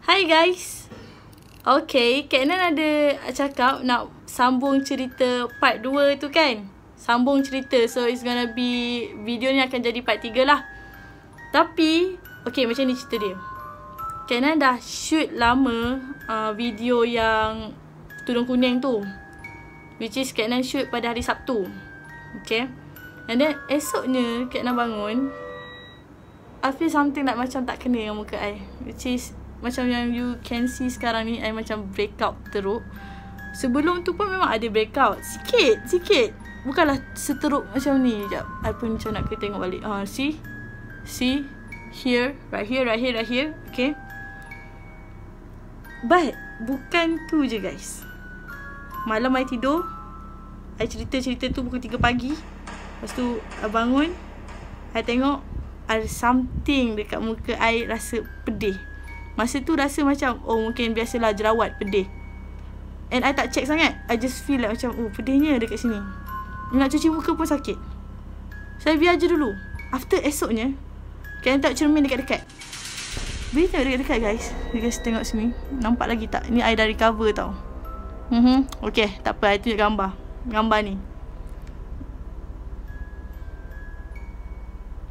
Hi guys. Okay, Kak Nan ada cakap nak sambung cerita part 2 tu kan. Sambung cerita. So it's gonna be, video ni akan jadi part 3 lah. Tapi okay, macam ni cerita dia. Kak Nan dah shoot lama video yang tudung kuning tu, which is Kak Nan shoot pada hari Sabtu. Okay. And then esoknya Kak Nan bangun, I feel something like macam tak kena dengan muka I, which is macam yang you can see sekarang ni, I macam breakout teruk. Sebelum tu pun memang ada breakout sikit. Bukanlah seteruk macam ni. Sekejap, I pun macam nak kena tengok balik. See here, right here. Okay. But bukan tu je guys. Malam I tidur, I cerita tu pukul 3 pagi. Lepas tu I bangun, I tengok ada something dekat muka I rasa pedih. Masa tu rasa macam, oh mungkin biasalah jerawat pedih. And I tak check sangat. I just feel like macam, oh pedihnya dekat sini. Nak cuci muka pun sakit. Saya biar je dulu. After esoknya, kalian tengok cermin dekat-dekat. Boleh tengok dekat-dekat guys. You guys tengok sini. Nampak lagi tak? Ni I dah recover tau. Okay, tak apa. I tunjuk gambar ni.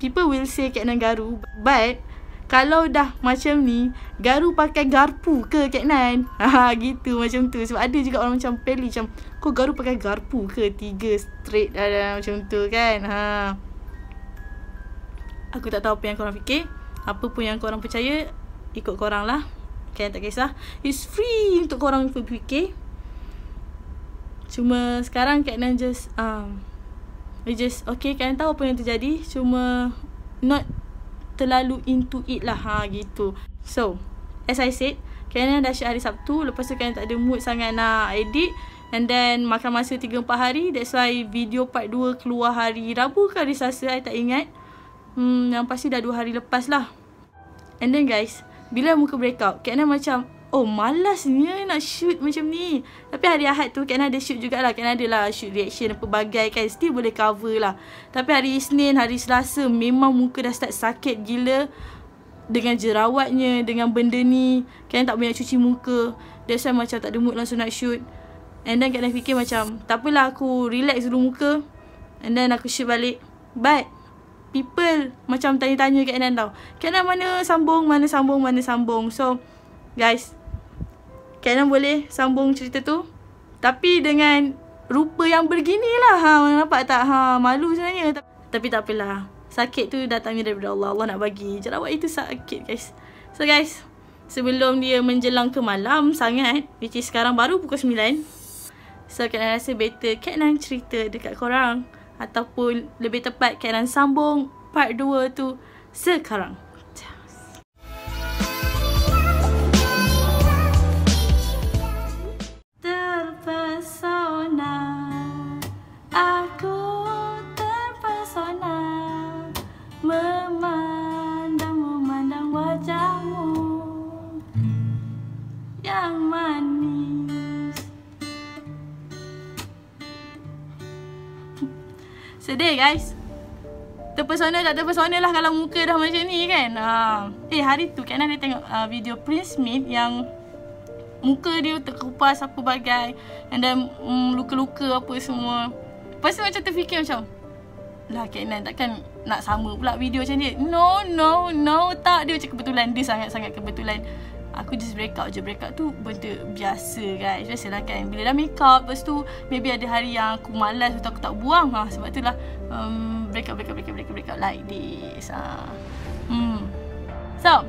People will say Kak Nan garu, but kalau dah macam ni, garu pakai garpu ke Kak Nan? Gitu macam tu. Sebab ada juga orang macam peli macam, kau garu pakai garpu ke? 3 straight ada macam tu kan. Aku tak tahu apa yang korang fikir. Apa pun yang korang percaya, ikut korang lah. Kan, tak kisah. It's free untuk korang fikir. Cuma sekarang Kak Nan just okay, kalian tahu apa yang terjadi, cuma not terlalu into it lah, gitu. So as I said, kalian dah shoot hari Sabtu. Lepas tu kalian tak ada mood sangat nak edit, and then makan masa 3-4 hari. That's why video part 2 keluar hari Rabu ke hari Selasa, I tak ingat. Yang pasti dah 2 hari lepas lah. And then guys, bila muka breakout, Kak Nan macam, oh malasnya nak shoot macam ni. Tapi hari Ahad tu Kak Nan ada shoot jugalah. Kak Nan ada lah shoot reaction pelbagai kan, still boleh cover lah. Tapi hari Isnin, hari Selasa memang muka dah start sakit gila. Dengan jerawatnya, dengan benda ni, Kak Nan tak banyak cuci muka. That's why macam tak ada mood langsung nak shoot. And then Kak Nan fikir macam, tak apalah, aku relax dulu muka, and then aku shoot balik. But people macam tanya-tanya Kak Nan tau, Kak Nan mana sambung. So guys, Kak Nan boleh sambung cerita tu, tapi dengan rupa yang beginilah. Nampak tak? Malu sebenarnya. Tapi tak apalah. Sakit tu datangnya daripada Allah. Allah nak bagi. Jerawat itu sakit guys. So guys, sebelum dia menjelang ke malam sangat, which is sekarang baru pukul 9. So Kak Nan rasa better Kak Nan cerita dekat korang, ataupun lebih tepat Kak Nan sambung part 2 tu sekarang. Memandang wajahmu yang manis. Sedih guys. Terpesona tak terpesona lah kalau muka dah macam ni kan. Hari tu Kak Nan ada tengok video Prince Smith yang muka dia terkupas apa bagai, and then luka-luka apa semua. Lepas tu macam terfikir macam, lah Kak Nan takkan nak sama pula video macam dia. No, tak. Dia macam kebetulan. Dia sangat-sangat kebetulan. Aku just breakout je. Breakout tu benda biasa guys. Biasalah kan, bila dah make up, lepas tu maybe ada hari yang aku malas atau aku tak buang. Sebab tu lah breakout like this. So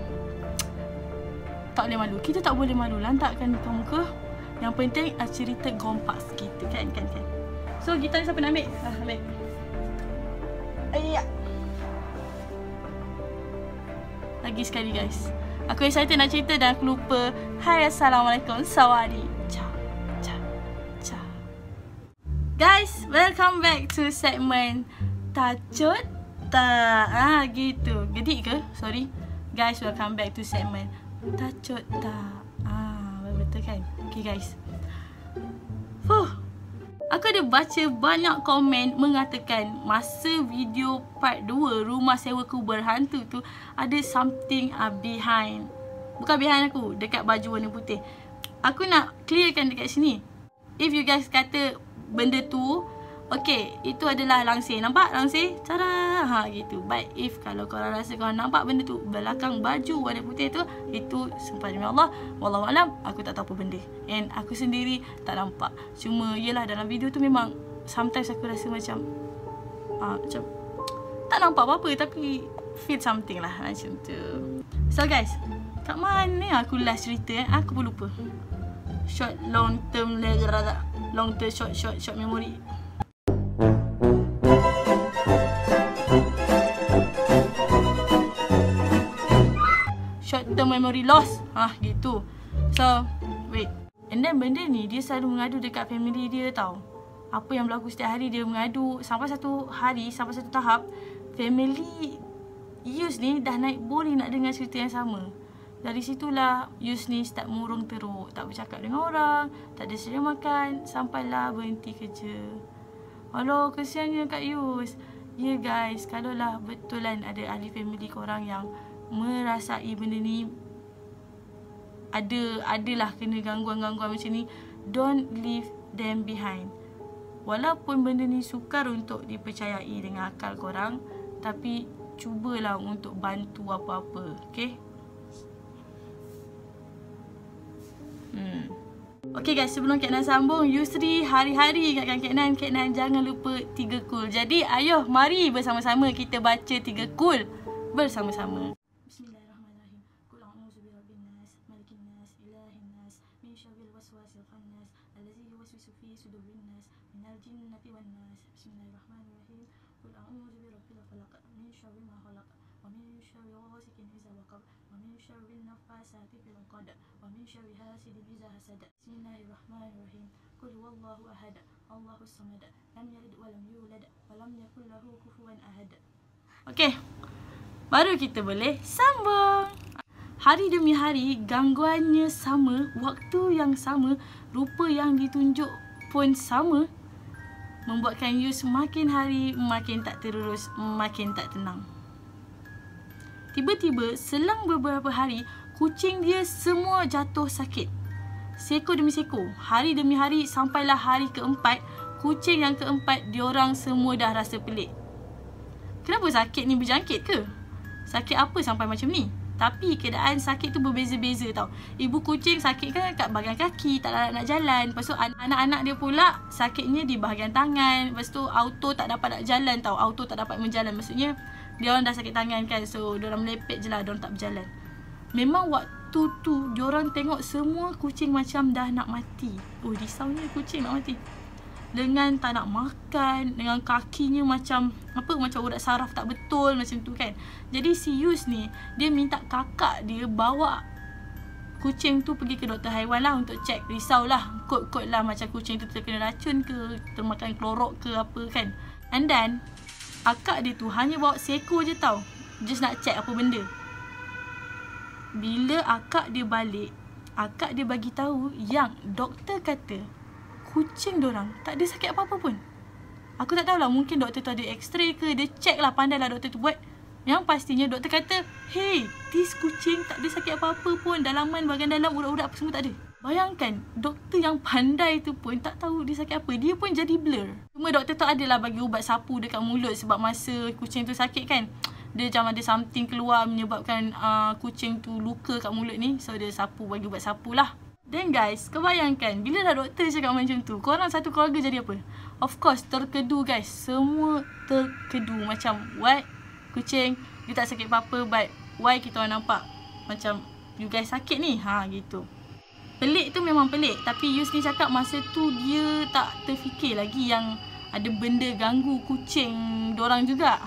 tak boleh malu. Kita tak boleh malu lantakkan muka. Yang penting cerita gompas kita kan. So gitar ni siapa nak ambil? Ambil. Lagi sekali guys, aku excited nak cerita dan aku lupa. Hai, assalamualaikum, sawadi. Ciao. Guys, welcome back to segment Tacut Tak. Gitu. Gedik ke? Sorry. Guys, welcome back to segment Tacut Tak. Betul kan? Okay guys, Aku ada baca banyak komen mengatakan masa video part 2 rumah sewa kubur hantu tu ada something behind Bukan behind aku, dekat baju warna putih. Aku nak clearkan dekat sini. If you guys kata benda tu, okay, itu adalah langsir. Nampak langsir? Cara gitu. But if kalau korang rasa korang nampak benda tu belakang baju warna putih tu, itu sumpah demi Allah, wallahualam, aku tak tahu apa benda. And aku sendiri tak nampak. Cuma yelah dalam video tu memang sometimes aku rasa macam tak nampak apa-apa, tapi feel something lah macam tu. So guys, kat mana aku last cerita aku pun lupa. Short long term short memory. Short term memory loss. Gitu. So, wait. And then benda ni dia selalu mengadu dekat family dia tau. Apa yang berlaku setiap hari dia mengadu. Sampai satu hari, sampai satu tahap, family Yus ni dah naik boring nak dengar cerita yang sama. Dari situlah Yus ni start murung teruk, tak bercakap dengan orang, tak ada sedia makan, sampailah berhenti kerja. Alah, kesiannya Kak Yus. Ya guys, kalaulah betulan ada ahli family korang yang merasai benda ni, adalah kena gangguan-gangguan macam ni, don't leave them behind. Walaupun benda ni sukar untuk dipercayai dengan akal korang, tapi cubalah untuk bantu apa-apa, okay? Okay guys, sebelum Kak Nan sambung, Yusri hari-hari ingatkan Kak Nan jangan lupa 3 kul. Jadi ayo mari bersama-sama kita baca 3 kul bersama-sama. Bismillahirrahmanirrahim. Qul a'udzu birabbin nas, malikin nas, ilahin nas, min syarril waswasil khannas, allazi yuwaswisu fi sudurin nas, minal jinnati wan nas. Bismillahirrahmanirrahim. Qul a'udzu birabbil falaq, min syarri ma khalaq, wa min syarri ghasikin idza waqab, wa min syarri nafasati fil 'uqad, wa min syarri hasidin idza hasad. Bismillahirrahmanirrahim. Qul huwallahu ahad, Allahus samad, lam yalid wa lam yulad, wa lam yakul lahu kufuwan ahad. Okey. Baru kita boleh sambung. Hari demi hari gangguannya sama, waktu yang sama, rupa yang ditunjuk pun sama, membuatkan Yus makin hari makin tak terurus, makin tak tenang. Tiba-tiba selang beberapa hari, kucing dia semua jatuh sakit. Seekor demi seekor, hari demi hari, sampailah hari keempat, kucing yang keempat diorang semua dah rasa pelik. Kenapa sakit ni berjangkit ke? Sakit apa sampai macam ni? Tapi keadaan sakit tu berbeza-beza tau. Ibu kucing sakit kan kat bahagian kaki, tak nak jalan. Lepas tu anak-anak dia pula sakitnya di bahagian tangan. Lepas tu auto tak dapat nak jalan tau. Auto tak dapat menjalan. Maksudnya dia orang dah sakit tangan kan. So dia orang melepet je lah, dia orang tak berjalan. Memang waktu tu diorang tengok semua kucing macam dah nak mati. Oh, risaunya kucing nak mati. Dengan tak nak makan, dengan kakinya macam macam urat saraf tak betul macam tu kan. Jadi si Yus ni, dia minta kakak dia bawa kucing tu pergi ke doktor haiwan lah untuk cek. Risaulah, kot-kot lah macam kucing tu terkena racun ke, termakan klorok ke apa kan. And then akak dia tu hanya bawa seekor je tau, just nak cek apa benda. Bila akak dia balik, akak dia bagi tahu yang doktor kata kucing dorang tak ada sakit apa-apa pun. Aku tak tahulah, mungkin doktor tu ada x-ray ke, dia check lah, pandai lah doktor tu buat. Yang pastinya doktor kata, hey, this kucing tak ada sakit apa-apa pun, dalaman bahagian dalam urat-urat apa semua tak ada. Bayangkan, doktor yang pandai tu pun tak tahu dia sakit apa, dia pun jadi blur. Cuma doktor tu adalah bagi ubat sapu dekat mulut sebab masa kucing tu sakit kan, dia macam ada something keluar menyebabkan kucing tu luka kat mulut ni. So dia sapu, bagi ubat sapu lah. Then guys, kau bayangkan bila dah doktor cakap macam tu, korang satu keluarga jadi apa? Of course, terkedu guys. Semua terkedu macam, what? Kucing, dia tak sakit apa-apa, but why kita orang nampak macam you guys sakit ni? Gitu. Pelik tu memang pelik. Tapi Yus ni cakap masa tu dia tak terfikir lagi yang ada benda ganggu kucing dorang juga.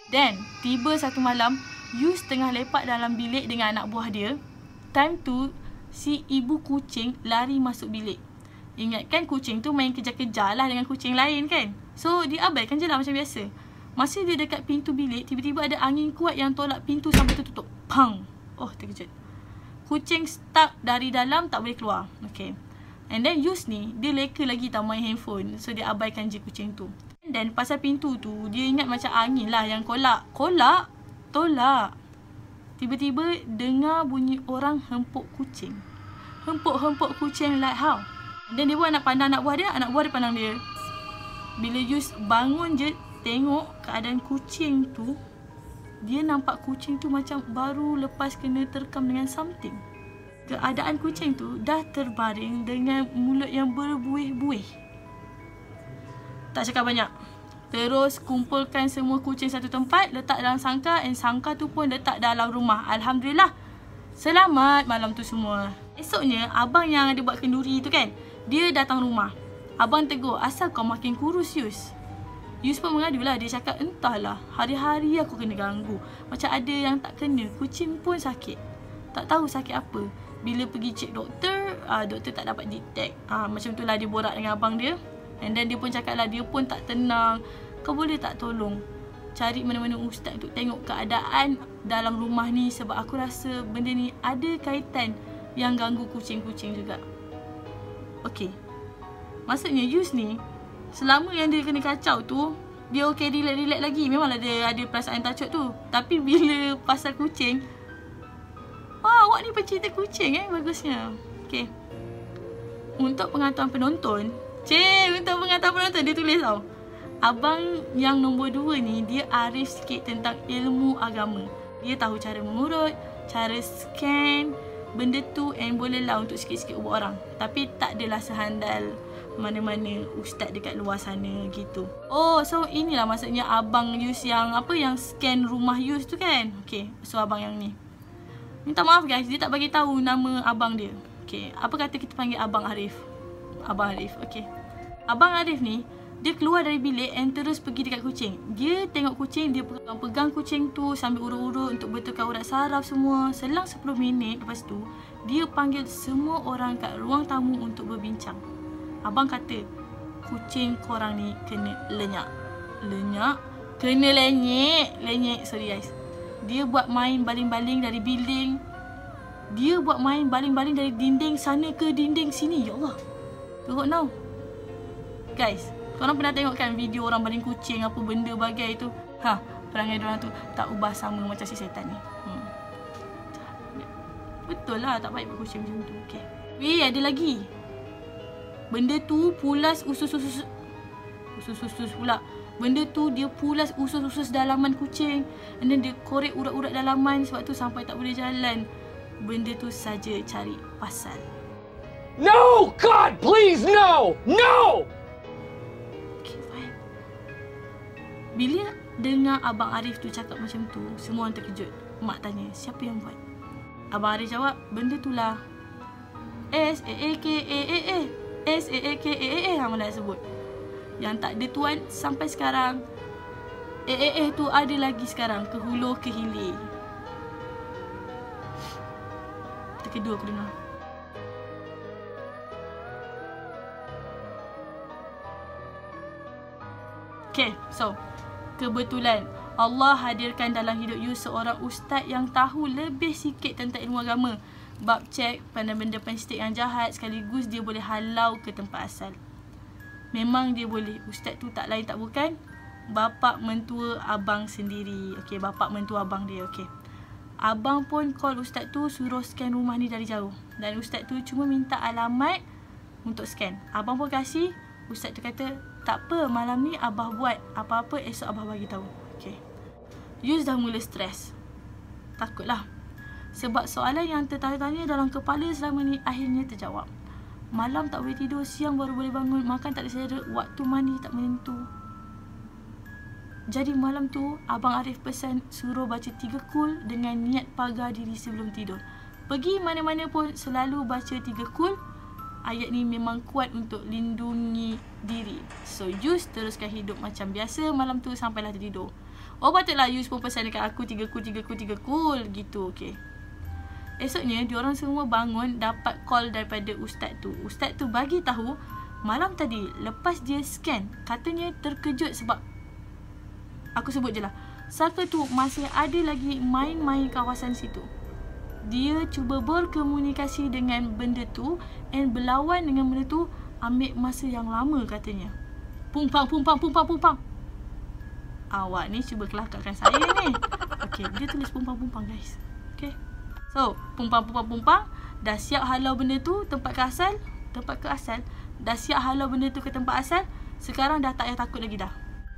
Then, tiba satu malam, Yus tengah lepak dalam bilik dengan anak buah dia. Time tu, si ibu kucing lari masuk bilik. Ingatkan kucing tu main kejar-kejar lah dengan kucing lain kan. So dia abaikan je lah macam biasa. Masa dia dekat pintu bilik, tiba-tiba ada angin kuat yang tolak pintu sampai tertutup. Pang! Oh, terkejut. Kucing stuck dari dalam, tak boleh keluar. Okay. And then Yus ni, dia leka lagi tau main handphone. So dia abaikan je kucing tu. And then pasal pintu tu, dia ingat macam angin lah yang kolak. Kolak? Tolak. tiba-tiba dengar bunyi orang hempuk kucing. Hempuk kucing like how? Dan dia pun nak pandang anak buah dia pandang dia. Bila Yus bangun je tengok keadaan kucing tu, dia nampak kucing tu macam baru lepas kena terkam dengan something. Keadaan kucing tu dah terbaring dengan mulut yang berbuih-buih. Tak cakap banyak. Terus kumpulkan semua kucing satu tempat, letak dalam sangkar, and sangkar tu pun letak dalam rumah. Alhamdulillah, selamat malam tu semua. Esoknya, abang yang ada buat kenduri tu kan, dia datang rumah. Abang tegur, asal kau makin kurus Yus? Yus pun mengadulah, dia cakap, entahlah, hari-hari aku kena ganggu. Macam ada yang tak kena, kucing pun sakit. Tak tahu sakit apa. Bila pergi cek doktor, doktor tak dapat detect. Macam itulah dia borak dengan abang dia. And then dia pun cakap lah, dia pun tak tenang. Kau boleh tak tolong cari mana-mana ustaz untuk tengok keadaan dalam rumah ni, sebab aku rasa benda ni ada kaitan yang ganggu kucing-kucing juga. Okay, maksudnya Yus ni, selama yang dia kena kacau tu, dia okay, relax-relax lagi. Memanglah dia ada perasaan takut tu. Tapi bila pasal kucing, awak ni pencinta kucing bagusnya. Okay, untuk pengetahuan penonton, untuk pengetahuan penonton, dia tulis tau, abang yang nombor 2 ni, dia arif sikit tentang ilmu agama. Dia tahu cara mengurut, cara scan benda tu, and boleh lah untuk sikit-sikit ubah orang. Tapi tak adalah sehandal mana-mana ustaz dekat luar sana gitu. Oh, so inilah maksudnya abang Yus yang yang scan rumah Yus tu kan. Okay, so abang yang ni, minta maaf guys, dia tak bagi tahu nama abang dia. Okay, apa kata kita panggil Abang Arif? Abang Arif, okay. Abang Arif ni, dia keluar dari bilik and terus pergi dekat kucing. Dia tengok kucing, dia pegang kucing tu sambil urut-urut untuk betulkan urat saraf semua. Selang 10 minit lepas tu, dia panggil semua orang kat ruang tamu untuk berbincang. Abang kata, kucing korang ni kena lenyak. Kena lenyek. Sorry guys. Dia buat main baling-baling dari building. Dia buat main baling-baling dari dinding sana ke dinding sini. Ya Allah. Teruk now. Guys, korang pernah tengok kan video orang baling kucing apa benda bagai tu? Perangai diorang tu tak ubah sama macam si setan ni. Betul lah, tak baik buat kucing macam tu. Okay. Weh, ada lagi. Benda tu pulas usus-usus pula. Benda tu dia pulas usus-usus dalaman kucing. And then dia korek urat-urat dalaman, sebab tu sampai tak boleh jalan. Benda tu saja cari pasal. No! God, please, no! No! Okay, fine. Bila dengar Abang Arif tu cakap macam tu, semua orang terkejut. Mak tanya, siapa yang buat? Abang Arif jawab, benda tu lah S-A-A-K-A-A-A S-A-A-K-A-A-A Hang nak sebut. Yang tak ada tuan sampai sekarang. A-A-A tu ada lagi sekarang, ke hulu ke hilir. Terkedua aku dengar. Okay, so kebetulan Allah hadirkan dalam hidup you seorang ustaz yang tahu lebih sikit tentang ilmu agama. Bab cek benda-benda pensitik yang jahat, sekaligus dia boleh halau ke tempat asal. Memang dia boleh. Ustaz tu tak lain tak bukan bapa mentua abang sendiri. Okay, bapa mentua abang dia. Okay, abang pun call ustaz tu suruh scan rumah ni dari jauh. Dan ustaz tu cuma minta alamat untuk scan. Abang pun kasih. Ustaz tu kata, tak apa, malam ni abah buat. Apa-apa esok abah bagi tahu. Okay, Yus dah mula stres. Takutlah. Sebab soalan yang tertanya-tanya dalam kepala selama ni akhirnya terjawab. Malam tak boleh tidur, siang baru boleh bangun, makan tak ada selera, waktu mandi tak menentu. Jadi malam tu, Abang Arif pesan suruh baca 3 kul dengan niat pagar diri sebelum tidur. Pergi mana-mana pun selalu baca 3 kul. Ayat ni memang kuat untuk lindungi diri. So, Yus teruskan hidup macam biasa malam tu sampailah tertidur. Oh, patutlah Yus pun pesan dekat aku 3 kul gitu. Okay. Esoknya, diorang semua bangun dapat call daripada ustaz tu. Ustaz tu bagi tahu malam tadi lepas dia scan, katanya terkejut sebab, aku sebut je lah, saka tu masih ada lagi main-main kawasan situ. Dia cuba berkomunikasi dengan benda tu and berlawan dengan benda tu ambil masa yang lama katanya. Pumpang. Awak ni cuba kelakarkan saya ni. Okay, dia tulis pumpang guys. Okay. So, pumpang dah siap halau benda tu tempat ke asal. Dah siap halau benda tu ke tempat asal. Sekarang dah tak payah takut lagi dah.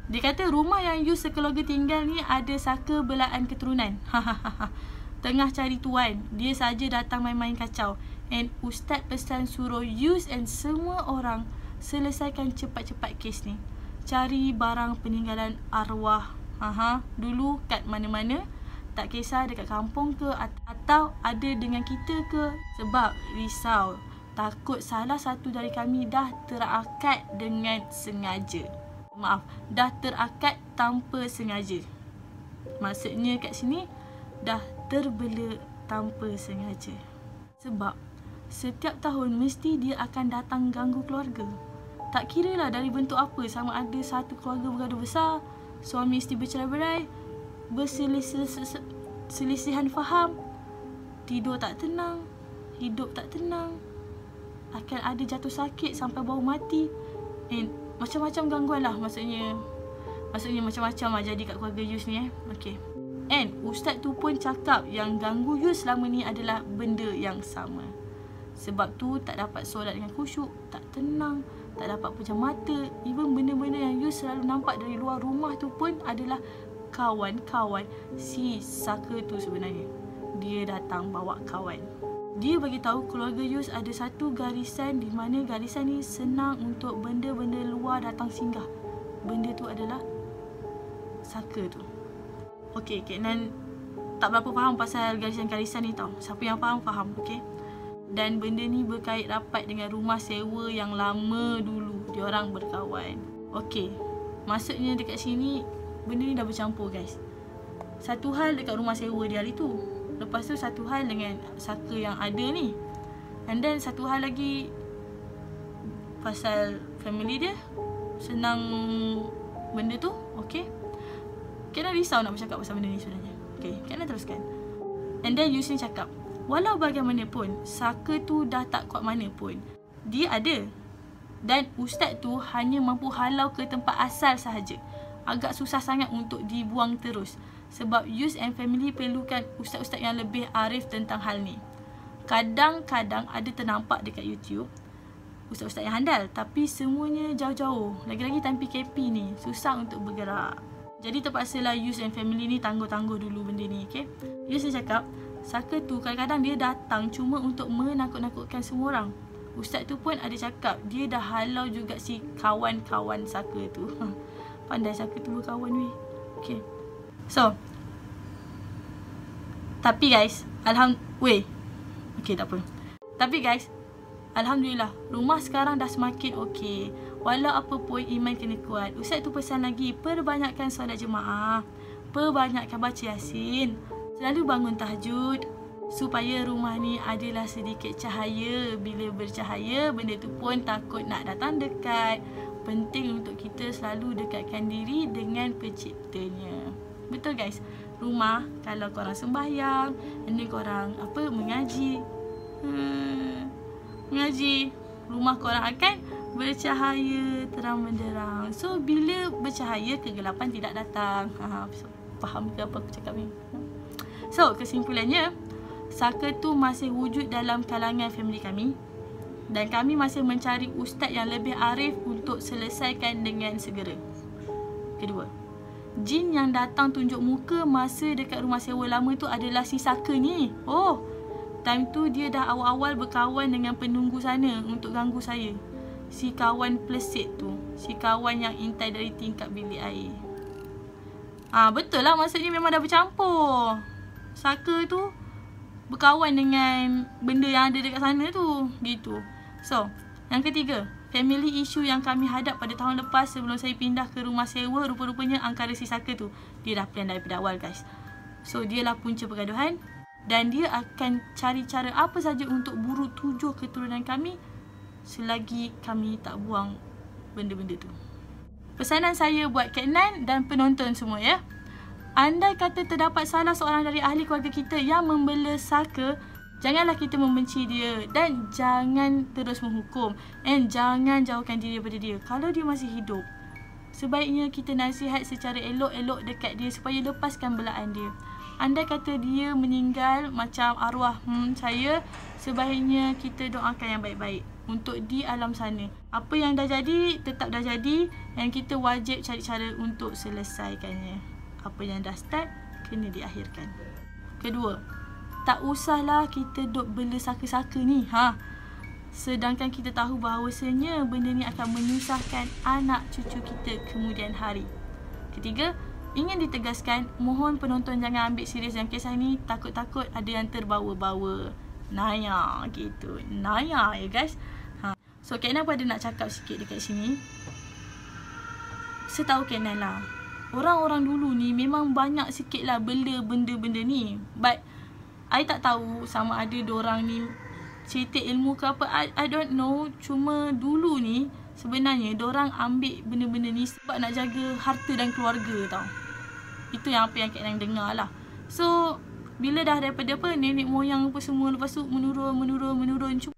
Dia kata rumah yang you sekeluarga tinggal ni ada saka belaan keturunan. Tengah cari tuan. Dia saja datang main-main kacau. And Ustaz pesan suruh you and semua orang selesaikan cepat-cepat kes ni. Cari barang peninggalan arwah. Dulu kat mana-mana. Tak kisah dekat kampung ke atau ada dengan kita ke. Sebab risau. Takut salah satu dari kami dah terakad dengan sengaja. Dah terakad tanpa sengaja. Maksudnya kat sini dah terbela tanpa sengaja. Sebab setiap tahun mesti dia akan datang ganggu keluarga. Tak kira lah dari bentuk apa, sama ada satu keluarga bergaduh besar, suami isteri bercerai-berai, berselisihan faham, tidur tak tenang, hidup tak tenang, akan ada jatuh sakit sampai baru mati, and macam-macam gangguan lah. Maksudnya macam-macam lah jadi kat keluarga Yus ni Okay. And Ustaz tu pun cakap yang ganggu Yus selama ni adalah benda yang sama. Sebab tu tak dapat solat dengan khusyuk, tak tenang, tak dapat pejam mata. Even benda-benda yang Yus selalu nampak dari luar rumah tu pun adalah kawan-kawan si saka tu sebenarnya. Dia datang bawa kawan. Dia bagi tahu keluarga Yus ada satu garisan di mana garisan ni senang untuk benda-benda luar datang singgah. Benda tu adalah saka tu. Okay, Kak Nan tak berapa faham pasal garisan-garisan ni tau. Siapa yang faham, okay. Dan benda ni berkait rapat dengan rumah sewa yang lama dulu diorang berkawan. Okay, maksudnya dekat sini benda ni dah bercampur guys. Satu hal dekat rumah sewa dia hari tu, lepas tu satu hal dengan saka yang ada ni, and then satu hal lagi pasal family dia. Senang benda tu. Okay, Kena risau nak bercakap pasal benda ni sebenarnya. Okay, Kena teruskan. And then Yusni cakap, walau bagaimanapun, saka tu dah tak kuat mana pun, dia ada. Dan Ustaz tu hanya mampu halau ke tempat asal sahaja. Agak susah sangat untuk dibuang terus. Sebab Yus and family perlukan ustaz-ustaz yang lebih arif tentang hal ni. Kadang-kadang ada ternampak dekat YouTube ustaz-ustaz yang handal, tapi semuanya jauh-jauh. Lagi-lagi time PKP ni, susah untuk bergerak. Jadi terpaksalah Yus and family ni tangguh-tangguh dulu benda ni, okay. Yus dia cakap, saka tu kadang-kadang dia datang cuma untuk menakut-nakutkan semua orang. Ustaz tu pun ada cakap dia dah halau juga si kawan-kawan saka tu. Pandai saka tu berkawan weh. Okay. So, tapi guys, okay, tak apa. Tapi guys, alhamdulillah, rumah sekarang dah semakin okey. Walau apa pun iman kena kuat. Ustaz tu pesan lagi, perbanyakkan solat jemaah, perbanyakkan baca Yasin, selalu bangun tahajud, supaya rumah ni adalah sedikit cahaya. Bila bercahaya, benda tu pun takut nak datang dekat. Penting untuk kita selalu dekatkan diri dengan penciptanya. Betul guys. Rumah kalau korang sembahyang, ini korang mengaji, rumah korang akan bercahaya terang benderang. So bila bercahaya, kegelapan tidak datang. Faham ke apa aku cakap ni? So kesimpulannya, saka tu masih wujud dalam kalangan family kami, dan kami masih mencari ustaz yang lebih arif untuk selesaikan dengan segera. Kedua, jin yang datang tunjuk muka masa dekat rumah sewa lama tu adalah si saka ni. Oh, time tu dia dah awal-awal berkawan dengan penunggu sana untuk ganggu saya. Si kawan plesit tu, si kawan yang intai dari tingkap bilik air. Betul lah, maksudnya memang dah bercampur. Saka tu berkawan dengan benda yang ada dekat sana tu, gitu. So, yang ketiga, family issue yang kami hadap pada tahun lepas sebelum saya pindah ke rumah sewa, rupa-rupanya angkara si saka tu, dia dah plan daripada awal guys. So, dialah punca pergaduhan, dan dia akan cari cara apa saja untuk buru 7 keturunan kami selagi kami tak buang benda-benda tu. Pesanan saya buat Kak Nan dan penonton semua ya. Andai kata terdapat salah seorang dari ahli keluarga kita yang membela saka, janganlah kita membenci dia dan jangan terus menghukum, and jangan jauhkan diri daripada dia. Kalau dia masih hidup, sebaiknya kita nasihat secara elok-elok dekat dia supaya lepaskan belaan dia. andai kata dia meninggal macam arwah saya, sebaiknya kita doakan yang baik-baik untuk di alam sana. Apa yang dah jadi, tetap dah jadi, dan kita wajib cari cara untuk selesaikannya. Apa yang dah start, kena diakhirkan. Kedua, tak usahlah kita duk bela saka-saka ni. Sedangkan kita tahu bahawasanya benda ni akan menyusahkan anak cucu kita kemudian hari. Ketiga, ingin ditegaskan, mohon penonton jangan ambil serius yang kisah ni. Takut-takut ada yang terbawa-bawa. Naya gitu. Naya ya guys. So Kak Nan pun ada nak cakap sikit dekat sini. Setahu Kak Nan lah, orang-orang dulu ni memang banyak sikit lah bela benda-benda ni. But I tak tahu sama ada diorang ni cetek ilmu ke apa, I don't know. Cuma dulu ni sebenarnya diorang ambil benda-benda ni sebab nak jaga harta dan keluarga tau. Itu yang apa yang Kak Nan dengar lah. So bila dah daripada nenek moyang apa semua, lepas tu menurun.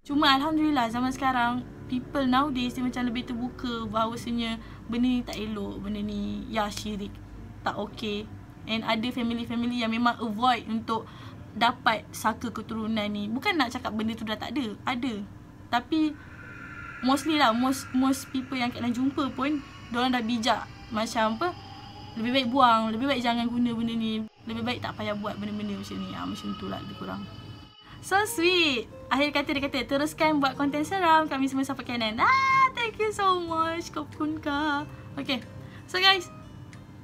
Cuma Alhamdulillah zaman sekarang, people nowadays dia macam lebih terbuka bahawasanya benda ni tak elok, benda ni syirik, tak okay. And ada family-family yang memang avoid untuk dapat saka keturunan ni. Bukan nak cakap benda tu dah tak ada. Tapi mostly lah, most people yang Kak Nan jumpa pun, diorang dah bijak. Macam apa, lebih baik buang, lebih baik jangan guna benda ni, lebih baik tak payah buat benda-benda macam ni. Macam tu lah lebih kurang. So sweet. Akhir kata dia kata, teruskan buat konten seram, kami semua support Kak Nan. Thank you so much. Kopkun ka. Okay. So guys,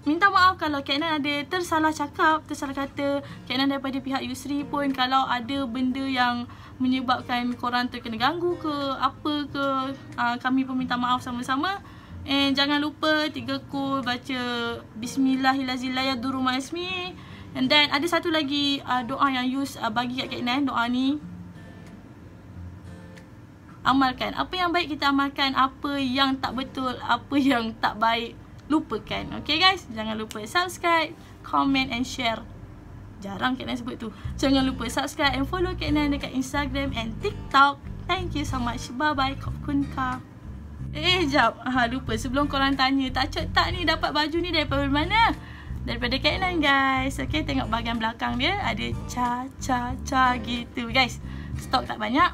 minta maaf kalau Kak Nan ada tersalah cakap, tersalah kata. Kak Nan daripada pihak Yusri pun, kalau ada benda yang menyebabkan korang terkena ganggu ke apa ke, kami pun minta maaf sama-sama. And jangan lupa 3 kul baca Bismillahirrahmanirrahim. And then ada satu lagi doa yang Yus bagi kat Kak Nan. Doa ni amalkan. Apa yang baik kita amalkan, apa yang tak betul, apa yang tak baik lupakan. Okay guys, jangan lupa subscribe, comment and share. Jarang Kak Nan sebut tu. Jangan lupa subscribe and follow Kak Nan dekat Instagram and TikTok. Thank you so much. Bye bye. Kopkun ka. Jap. Lupa sebelum korang tanya, tak ni dapat baju ni daripada mana? Daripada Kak Nan guys. Okay, tengok bahagian belakang dia ada ca gitu guys. Stok tak banyak.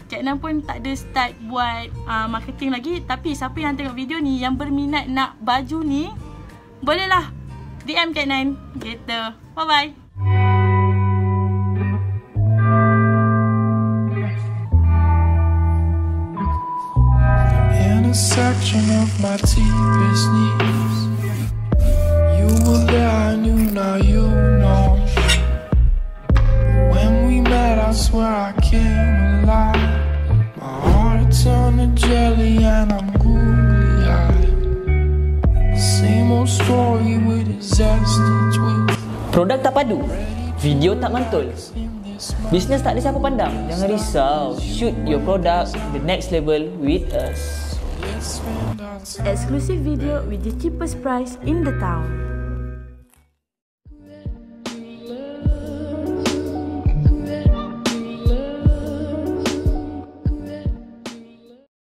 Kak Nan pun tak ada start buat marketing lagi. Tapi siapa yang tengok video ni yang berminat nak baju ni, bolehlah DM Kak Nan gitu. Bye bye. Intersection of my deepest needs. You were there, I knew, now you know. When we met, I swear I came alive. My heart turned to jelly and I'm googly-eyed. Same old story with a zesty twist. Produk tak padu, video tak mantul, bisnes tak ada siapa pandang. Jangan risau, shoot your product the next level with us. Exclusive video with the cheapest price in the town.